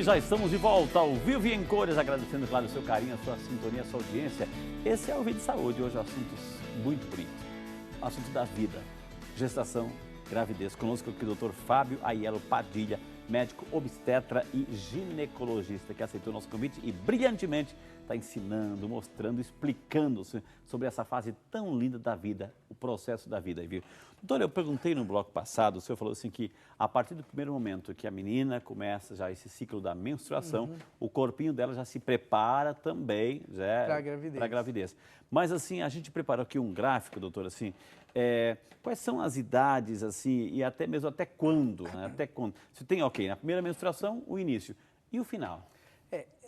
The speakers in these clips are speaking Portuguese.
já estamos de volta ao vivo e em cores, agradecendo, claro, o seu carinho, a sua sintonia, a sua audiência. Esse é o Vídeo de Saúde, hoje assuntos muito bonitos. Assunto da vida, gestação, gravidez. Conosco aqui o Dr. Fábio Aiello Padilha, médico obstetra e ginecologista, que aceitou o nosso convite e brilhantemente está ensinando, mostrando, explicando sobre essa fase tão linda da vida, o processo da vida. Viu? Doutor, eu perguntei no bloco passado, o senhor falou assim que a partir do primeiro momento que a menina começa já esse ciclo da menstruação, o corpinho dela já se prepara também para a gravidez. Mas assim, a gente preparou aqui um gráfico, doutor, assim, quais são as idades, assim, e até mesmo até quando, né? Até quando? Você tem, ok, na primeira menstruação, o início. E o final?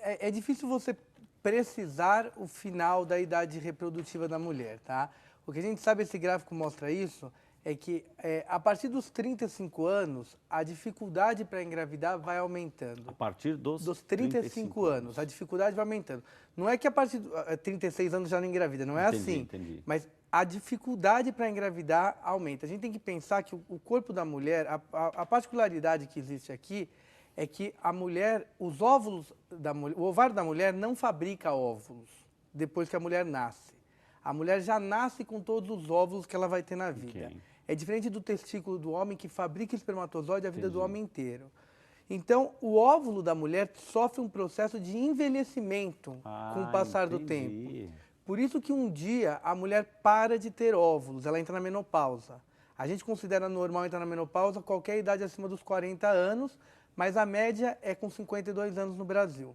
É difícil você precisar o final da idade reprodutiva da mulher, tá? O que a gente sabe, esse gráfico mostra isso, é que a partir dos 35 anos, a dificuldade para engravidar vai aumentando. A partir dos 35 anos, a dificuldade vai aumentando. Não é que a partir de 36 anos já não engravida, não é assim. Entendi. Mas a dificuldade para engravidar aumenta. A gente tem que pensar que o corpo da mulher, a particularidade que existe aqui, é que a mulher, os óvulos da mulher, o ovário da mulher não fabrica óvulos depois que a mulher nasce. A mulher já nasce com todos os óvulos que ela vai ter na vida. Okay. É diferente do testículo do homem que fabrica espermatozoide a vida do homem inteiro. Então, o óvulo da mulher sofre um processo de envelhecimento com o passar do tempo. Por isso que um dia a mulher para de ter óvulos, ela entra na menopausa. A gente considera normal entrar na menopausa qualquer idade acima dos 40 anos, mas a média é com 52 anos no Brasil.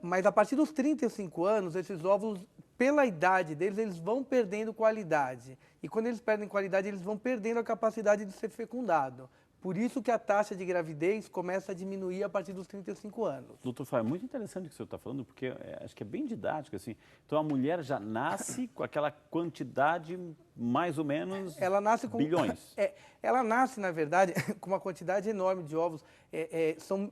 Mas a partir dos 35 anos, esses óvulos, pela idade deles, eles vão perdendo qualidade. E quando eles perdem qualidade, eles vão perdendo a capacidade de ser fecundado. Por isso que a taxa de gravidez começa a diminuir a partir dos 35 anos. Doutor Fábio, é muito interessante o que o senhor está falando, porque acho que é bem didático, assim. Então, a mulher já nasce com aquela quantidade, mais ou menos, ela nasce com bilhões. Ela nasce, na verdade, com uma quantidade enorme de óvulos.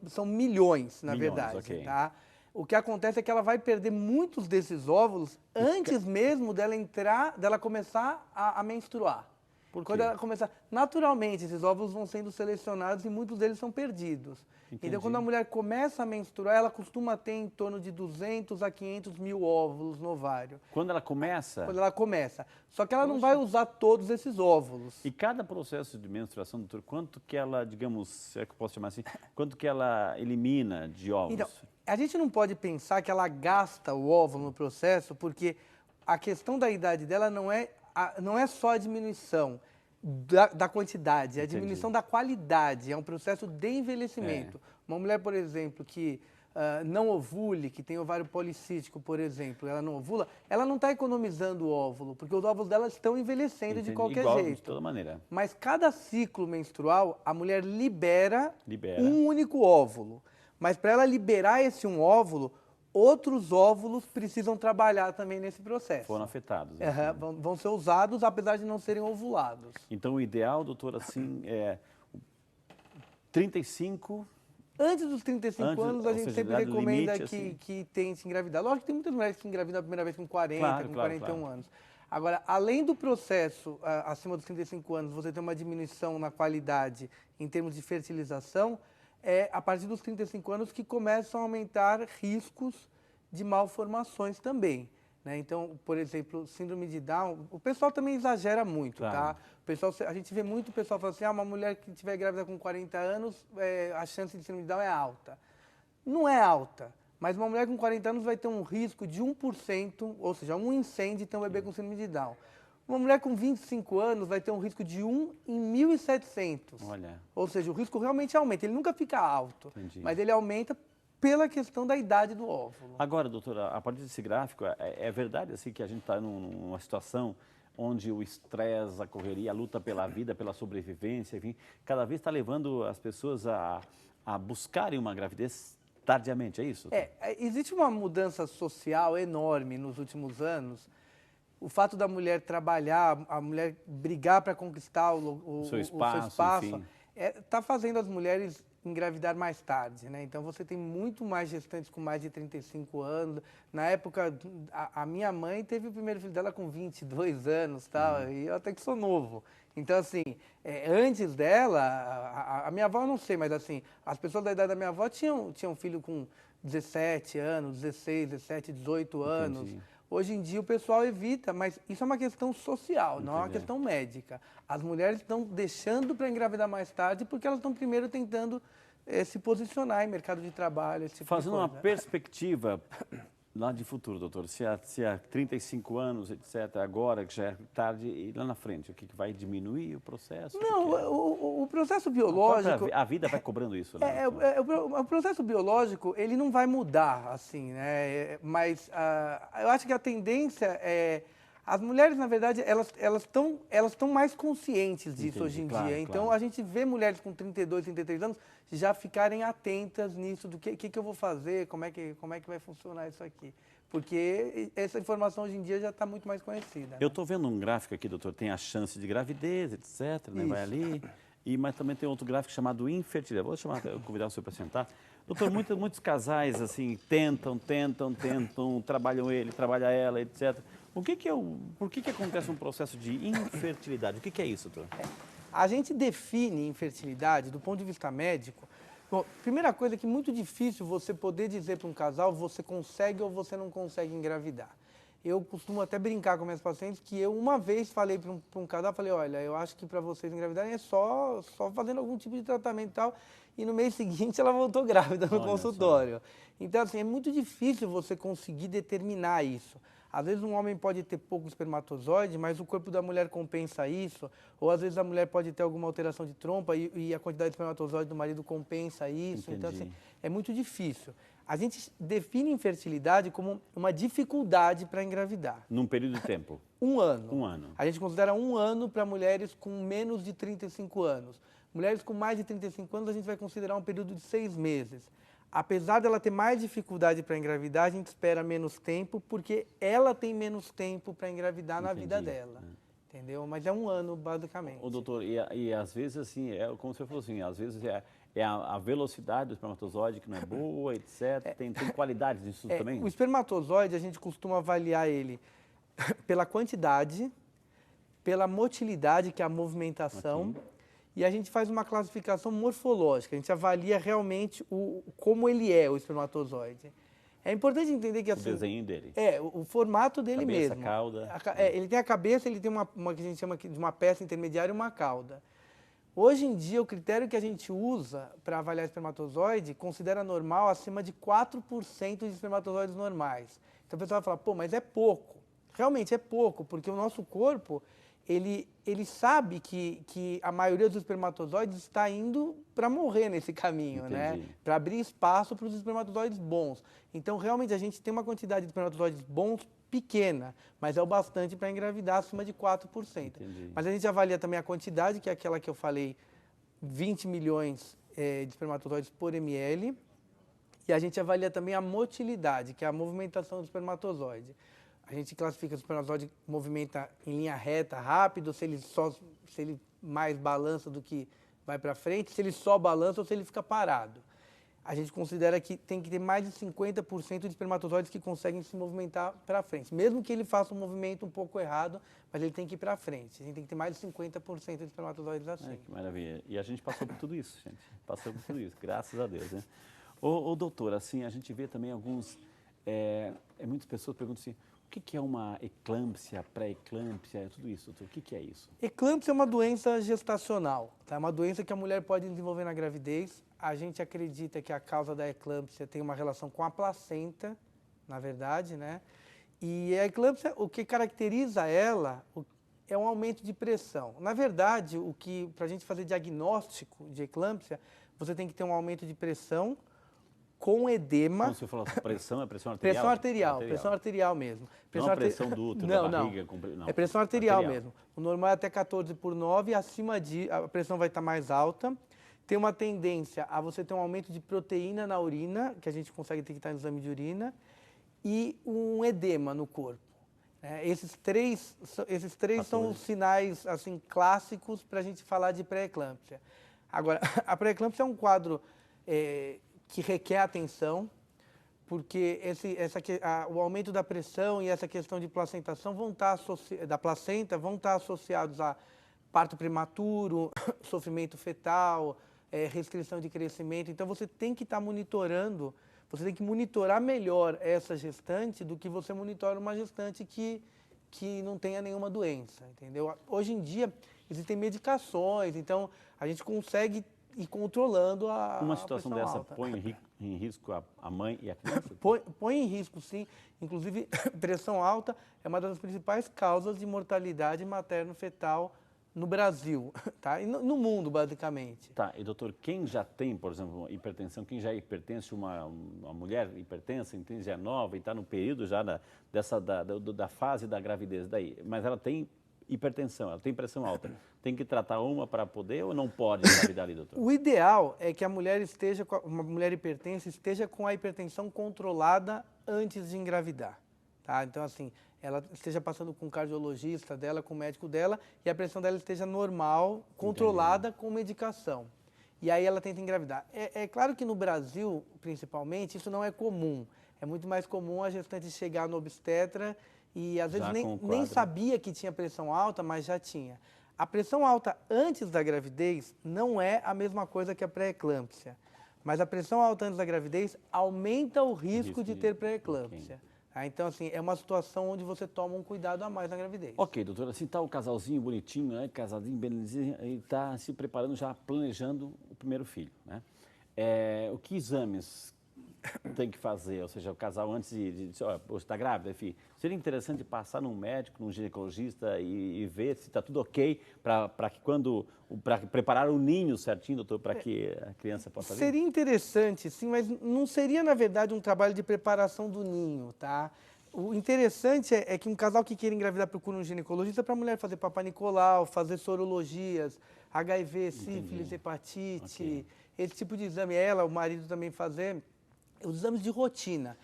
São milhões, na verdade. Okay. Tá? O que acontece é que ela vai perder muitos desses óvulos antes mesmo dela começar a menstruar. Por quê? Quando ela começar, naturalmente, esses óvulos vão sendo selecionados e muitos deles são perdidos. Entendi. Então, quando a mulher começa a menstruar, ela costuma ter em torno de 200 a 500 mil óvulos no ovário. Quando ela começa? Quando ela começa. Só que ela não vai usar todos esses óvulos. E cada processo de menstruação, doutor, quanto que ela, digamos, se é que eu posso chamar assim, quanto que ela elimina de óvulos? Então, a gente não pode pensar que ela gasta o óvulo no processo, porque a questão da idade dela não é só a diminuição da quantidade, é a diminuição da qualidade, é um processo de envelhecimento. Uma mulher, por exemplo, que não ovule, que tem ovário policístico, por exemplo, ela não ovula, ela não está economizando o óvulo, porque os óvulos dela estão envelhecendo de qualquer jeito. De toda maneira. Mas cada ciclo menstrual, a mulher libera um único óvulo. Mas para ela liberar esse um óvulo, outros óvulos precisam trabalhar também nesse processo. Foram afetados. Vão ser usados, apesar de não serem ovulados. Então, o ideal, doutor, assim, é 35... Antes dos 35 anos, a gente sempre recomenda que tente engravidar. Lógico que tem muitas mulheres que engravidam a primeira vez com 40, com 41 anos. Agora, além do processo, acima dos 35 anos, você tem uma diminuição na qualidade em termos de fertilização, é a partir dos 35 anos que começam a aumentar riscos de malformações também. Né? Então, por exemplo, síndrome de Down, o pessoal também exagera muito, tá? O pessoal, a gente vê muito o pessoal falando assim, uma mulher que estiver grávida com 40 anos, a chance de síndrome de Down é alta. Não é alta, mas uma mulher com 40 anos vai ter um risco de 1%, ou seja, 1 em 100 de ter um bebê com síndrome de Down. Uma mulher com 25 anos vai ter um risco de 1 em 1.700. Olha. Ou seja, o risco realmente aumenta. Ele nunca fica alto, mas ele aumenta pela questão da idade do óvulo. Agora, doutora, a partir desse gráfico, é verdade assim que a gente está numa situação onde o estresse, a correria, a luta pela vida, pela sobrevivência, enfim, cada vez está levando as pessoas a buscarem uma gravidez tardiamente, é isso? Existe uma mudança social enorme nos últimos anos. O fato da mulher trabalhar, a mulher brigar para conquistar o seu espaço, está fazendo as mulheres engravidar mais tarde, né? Então você tem muito mais gestantes com mais de 35 anos. Na época, a minha mãe teve o primeiro filho dela com 22 anos, tal, e eu até que sou novo. Então, assim, antes dela, a minha avó eu não sei, mas assim, as pessoas da idade da minha avó tinham filho com 17 anos, 16, 17, 18 anos. Entendi. Hoje em dia o pessoal evita, mas isso é uma questão social, não é uma questão médica. As mulheres estão deixando para engravidar mais tarde porque elas estão primeiro tentando se posicionar em mercado de trabalho, esse tipo Fazendo de uma coisa. perspectiva lá de futuro, doutor, se há 35 anos, etc., agora que já é tarde, e lá na frente, o que vai diminuir o processo? Não, o processo biológico... A vida vai cobrando isso, né? O processo biológico, ele não vai mudar, assim, né? Mas eu acho que a tendência é... As mulheres, na verdade, elas estão mais conscientes disso. Entendi, hoje em dia. Então, a gente vê mulheres com 32, 33 anos já ficarem atentas nisso, do que eu vou fazer, como é que vai funcionar isso aqui. Porque essa informação hoje em dia já está muito mais conhecida. Eu estou vendo um gráfico aqui, doutor, tem a chance de gravidez, etc., né? Vai ali, mas também tem outro gráfico chamado infertilidade. Vou convidar o senhor para sentar. Doutor, muitos casais, assim, tentam, trabalham ele, trabalha ela, etc., por que acontece um processo de infertilidade? O que é isso, doutor? A gente define infertilidade do ponto de vista médico. Bom, primeira coisa é que é muito difícil você poder dizer para um casal você consegue ou você não consegue engravidar. Eu costumo até brincar com minhas pacientes que eu uma vez falei para um casal, falei, olha, eu acho que para vocês engravidarem é só fazendo algum tipo de tratamento e tal. E no mês seguinte ela voltou grávida no consultório. Então, assim, é muito difícil você conseguir determinar isso. Às vezes um homem pode ter pouco espermatozoide, mas o corpo da mulher compensa isso. Ou às vezes a mulher pode ter alguma alteração de trompa e a quantidade de espermatozoide do marido compensa isso. Entendi. Então, assim, é muito difícil. A gente define infertilidade como uma dificuldade para engravidar. Num período de tempo? 1 ano. 1 ano. A gente considera 1 ano para mulheres com menos de 35 anos. Mulheres com mais de 35 anos, a gente vai considerar um período de 6 meses. Apesar dela ter mais dificuldade para engravidar, a gente espera menos tempo, porque ela tem menos tempo para engravidar na vida dela. Entendeu? Mas é 1 ano, basicamente. Ô, doutor, e às vezes, assim, como você falou assim, às vezes a velocidade do espermatozoide que não é boa, etc. Tem qualidades disso também? O espermatozoide, a gente costuma avaliar ele pela quantidade, pela motilidade, que é a movimentação, e a gente faz uma classificação morfológica. A gente avalia realmente como ele é, o espermatozoide. É importante entender que assim... O desenho dele. O formato dele cabeça, mesmo. Cauda. Ele tem a cabeça, ele tem uma que a gente chama de uma peça intermediária e uma cauda. Hoje em dia, o critério que a gente usa para avaliar espermatozoide considera normal acima de 4% de espermatozoides normais. Então, o pessoal vai falar, pô, mas é pouco. Realmente é pouco, porque o nosso corpo, ele sabe que a maioria dos espermatozoides está indo para morrer nesse caminho, né? Para abrir espaço para os espermatozoides bons. Então, realmente, a gente tem uma quantidade de espermatozoides bons pequena, mas é o bastante para engravidar acima de 4%. Entendi. Mas a gente avalia também a quantidade, que é aquela que eu falei, 20 milhões de espermatozoides por ml. E a gente avalia também a motilidade, que é a movimentação do espermatozoide. A gente classifica se o espermatozoide movimenta em linha reta, rápido, se ele mais balança do que vai para frente, se ele só balança ou se ele fica parado. A gente considera que tem que ter mais de 50% de espermatozoides que conseguem se movimentar para frente. Mesmo que ele faça um movimento um pouco errado, mas ele tem que ir para frente. A gente tem que ter mais de 50% de espermatozoides assim. Que maravilha. E a gente passou por tudo isso, gente. Passou por tudo isso, graças a Deus, né? Ô doutor, assim, a gente vê também muitas pessoas perguntam assim, o que é uma eclâmpsia, pré-eclâmpsia, tudo isso, doutor? O que é isso? Eclâmpsia é uma doença gestacional, tá? É uma doença que a mulher pode desenvolver na gravidez. A gente acredita que a causa da eclâmpsia tem uma relação com a placenta, na verdade, né? E a eclâmpsia, o que caracteriza ela é um aumento de pressão. Na verdade, para a gente fazer diagnóstico de eclâmpsia, você tem que ter um aumento de pressão com edema. Como você falou, pressão é pressão arterial? Pressão arterial mesmo. Não a pressão do útero, da barriga? Não, é pressão arterial mesmo. O normal é até 14/9, acima a pressão vai estar mais alta. Tem uma tendência a você ter um aumento de proteína na urina, que a gente consegue detectar no exame de urina, e um edema no corpo. Esses três são os sinais assim, clássicos para a gente falar de pré-eclâmpsia. Agora, a pré-eclâmpsia é um quadro que requer atenção, porque o aumento da pressão e essa questão de placentação da placenta vão estar associados a parto prematuro, sofrimento fetal, restrição de crescimento. Então, você tem que estar monitorando, você tem que monitorar melhor essa gestante do que você monitora uma gestante que não tenha nenhuma doença, entendeu? Hoje em dia, existem medicações, então a gente consegue ir controlando uma situação dessa alta. Põe em risco a mãe e a criança? Põe em risco, sim. Inclusive, pressão alta é uma das principais causas de mortalidade materno-fetal no Brasil, tá? E no mundo, basicamente. Tá, e doutor, quem já tem, por exemplo, hipertensão, quem já é hipertenso, uma mulher hipertensa, já é nova e está no período já da fase da gravidez daí, mas ela tem hipertensão, ela tem pressão alta, tem que tratar uma para poder ou não pode engravidar ali, doutor? O ideal é que a mulher uma mulher hipertensa esteja com a hipertensão controlada antes de engravidar, tá? Então, assim, ela esteja passando com o cardiologista dela, com o médico dela, e a pressão dela esteja normal, controlada com medicação. E aí ela tenta engravidar. É claro que no Brasil, principalmente, isso não é comum. É muito mais comum a gestante chegar no obstetra e às vezes nem sabia que tinha pressão alta, mas já tinha. A pressão alta antes da gravidez não é a mesma coisa que a pré-eclâmpsia. Mas a pressão alta antes da gravidez aumenta o risco de ter pré-eclâmpsia. Okay. Então, assim, é uma situação onde você toma um cuidado a mais na gravidez. Ok, doutora, assim está o casalzinho bonitinho, né? Casalzinho belezinho, e está se preparando, já planejando o primeiro filho, né? O que exames tem que fazer? Ou seja, o casal antes de olha, você está grávida, enfim, seria interessante passar num médico, num ginecologista e ver se está tudo ok para preparar o ninho certinho, doutor, para que a criança possa vir? Seria interessante, sim, mas não seria, na verdade, um trabalho de preparação do ninho, tá? O interessante é que um casal que queira engravidar procura um ginecologista para a mulher fazer Papa Nicolau, fazer sorologias, HIV, sífilis, hepatite, esse tipo de exame. Ela, o marido também fazer os exames de rotina.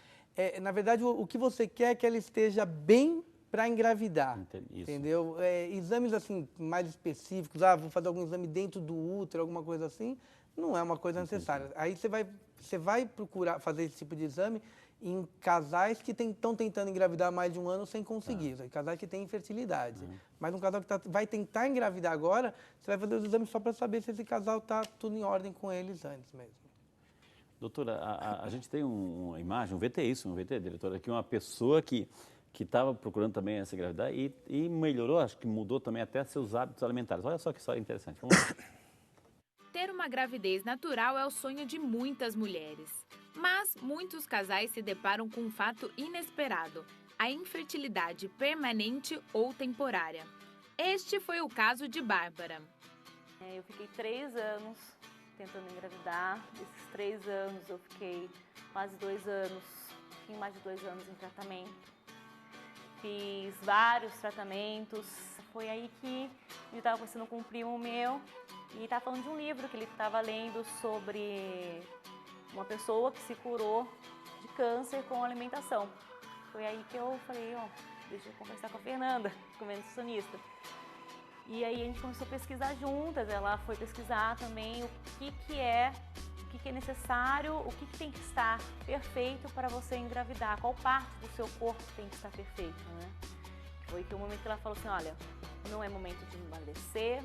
Na verdade, o que você quer é que ela esteja bem para engravidar, entendeu? Exames assim mais específicos, vou fazer algum exame dentro do útero, alguma coisa assim, não é uma coisa necessária. Aí você vai procurar fazer esse tipo de exame em casais que estão tentando engravidar há mais de um ano sem conseguir, casais que têm infertilidade. Mas um casal que vai tentar engravidar agora, você vai fazer os exames só para saber se esse casal está tudo em ordem com eles antes mesmo. Doutora, a gente tem uma imagem, um VT, diretora, aqui uma pessoa que estava procurando também essa engravidar e melhorou, acho que mudou também até seus hábitos alimentares. Olha só que história interessante. Vamos lá. Ter uma gravidez natural é o sonho de muitas mulheres. Mas muitos casais se deparam com um fato inesperado, a infertilidade permanente ou temporária. Este foi o caso de Bárbara. Eu fiquei 3 anos tentando engravidar. Esses 3 anos eu fiquei quase 2 anos, um pouquinho mais de 2 anos em tratamento. Fiz vários tratamentos. Foi aí que eu estava conversando com um primo meu e estava falando de um livro que ele estava lendo sobre uma pessoa que se curou de câncer com alimentação. Foi aí que eu falei, deixa eu conversar com a Fernanda, como nutricionista. E aí a gente começou a pesquisar juntas, ela foi pesquisar também o que é necessário, o que tem que estar perfeito para você engravidar, qual parte do seu corpo tem que estar perfeito, né? Foi que o momento que ela falou assim, olha, não é momento de emagrecer,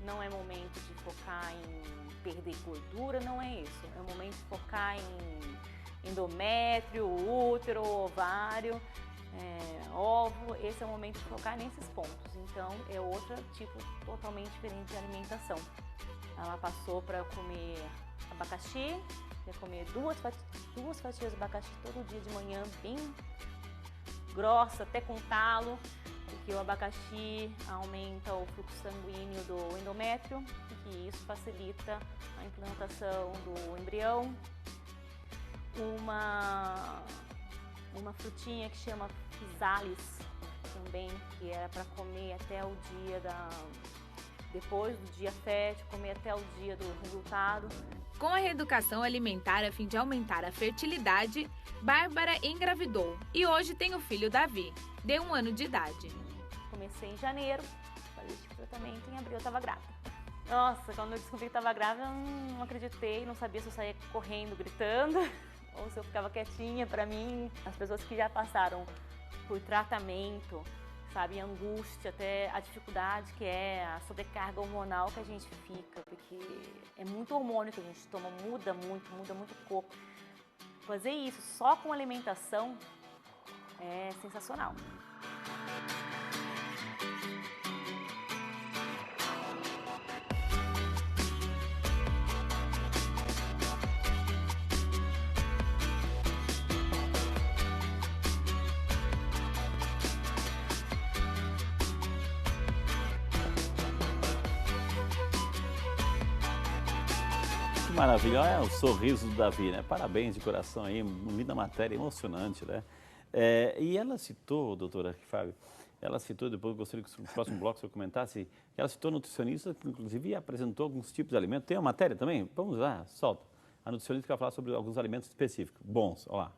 não é momento de focar em perder gordura, não é isso. É o momento de focar em endométrio, útero, ovário, ovo, esse é o momento de focar nesses pontos. Então, é outro tipo totalmente diferente de alimentação. Ela passou para comer abacaxi, ia comer duas fatias de abacaxi todo dia de manhã, bem grossa, até com talo, porque o abacaxi aumenta o fluxo sanguíneo do endométrio e isso facilita a implantação do embrião. Uma frutinha que chama physalis também, que era para comer até o dia depois do dia fértil, comer até o dia do resultado. Com a reeducação alimentar a fim de aumentar a fertilidade, Bárbara engravidou e hoje tem o filho Davi, de 1 ano de idade. Comecei em janeiro, fazer esse tratamento, em abril eu estava grávida. Nossa, quando eu descobri que estava grávida, eu não acreditei, não sabia se eu saía correndo, gritando, ou se eu ficava quietinha. Para mim, as pessoas que já passaram por tratamento, sabe, a angústia, até a dificuldade que é a sobrecarga hormonal que a gente fica, porque é muito hormônio que a gente toma, muda muito o corpo. Fazer isso só com alimentação é sensacional. Que maravilha, olha o sorriso do Davi, né? Parabéns de coração aí, linda matéria, emocionante, né? E ela citou, doutora Fábio, ela citou, depois eu gostaria que no próximo bloco você comentasse, que ela citou nutricionista, que inclusive apresentou alguns tipos de alimentos. Tem uma matéria também? Vamos lá, solta. A nutricionista que vai falar sobre alguns alimentos específicos, bons, olha lá.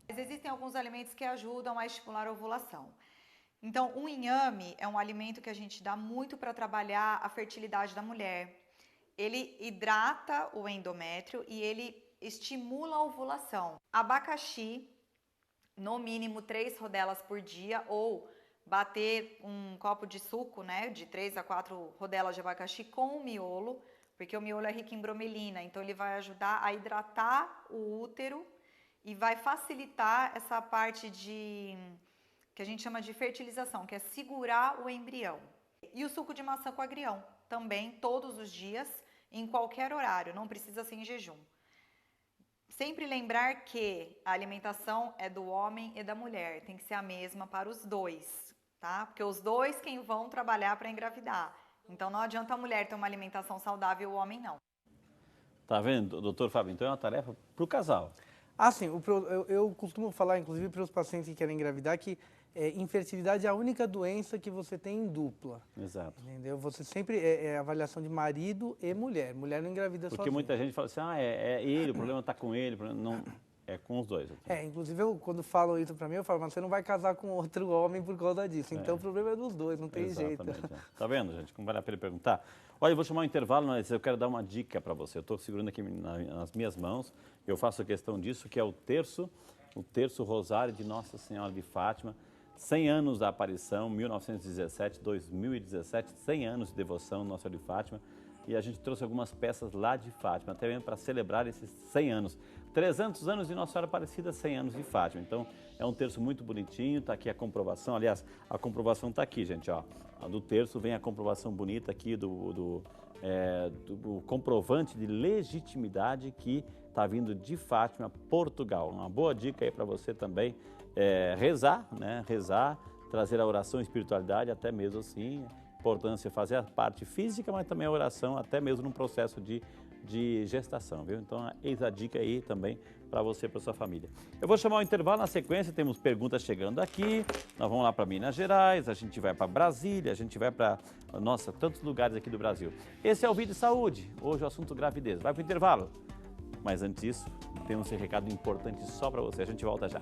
Mas existem alguns alimentos que ajudam a estimular a ovulação. Então, o inhame é um alimento que a gente dá muito para trabalhar a fertilidade da mulher. Ele hidrata o endométrio e ele estimula a ovulação. Abacaxi, no mínimo 3 rodelas por dia, ou bater um copo de suco, né, de 3 a 4 rodelas de abacaxi com o miolo, porque o miolo é rico em bromelina, então ele vai ajudar a hidratar o útero e vai facilitar essa parte que a gente chama de fertilização, que é segurar o embrião. E o suco de maçã com agrião, também todos os dias, em qualquer horário, não precisa ser em jejum. Sempre lembrar que a alimentação é do homem e da mulher, tem que ser a mesma para os dois, tá? Porque os dois quem vão trabalhar para engravidar. Então não adianta a mulher ter uma alimentação saudável e o homem não. Tá vendo, doutor Fábio? Então é uma tarefa para o casal. Ah, sim. Eu costumo falar, inclusive, para os pacientes que querem engravidar, que infertilidade é a única doença que você tem em dupla. Exato. Entendeu? Você sempre é avaliação de marido e mulher. Mulher não engravida sozinha. Porque muita gente fala assim, é ele, o problema está com ele, não, é com os dois. Inclusive, quando falam isso para mim, eu falo, mas você não vai casar com outro homem por causa disso. Então, o problema é dos dois, não tem jeito. Tá vendo, gente? Como vale a pena perguntar? Olha, eu vou chamar um intervalo, mas eu quero dar uma dica para você. Eu estou segurando aqui nas minhas mãos, eu faço questão disso, que é o terço rosário de Nossa Senhora de Fátima. 100 anos da aparição, 1917, 2017, 100 anos de devoção Nossa Senhora de Fátima. E a gente trouxe algumas peças lá de Fátima, até mesmo para celebrar esses 100 anos. 300 anos de Nossa Senhora Aparecida, 100 anos de Fátima. Então, é um terço muito bonitinho, está aqui a comprovação. Aliás, a comprovação está aqui, gente, ó. Do terço vem a comprovação bonita aqui do comprovante de legitimidade que está vindo de Fátima, Portugal. Uma boa dica aí para você também. Rezar, né? Rezar, trazer a oração e espiritualidade, até mesmo assim, importância fazer a parte física, mas também a oração, até mesmo num processo de gestação, viu? Então, eis a dica aí também para você e para sua família. Eu vou chamar o intervalo, na sequência temos perguntas chegando aqui, nós vamos lá para Minas Gerais, a gente vai para Brasília, a gente vai para, tantos lugares aqui do Brasil. Esse é o Vídeo Saúde, hoje o assunto gravidez. Vai para o intervalo, mas antes disso, temos um recado importante só para você, a gente volta já.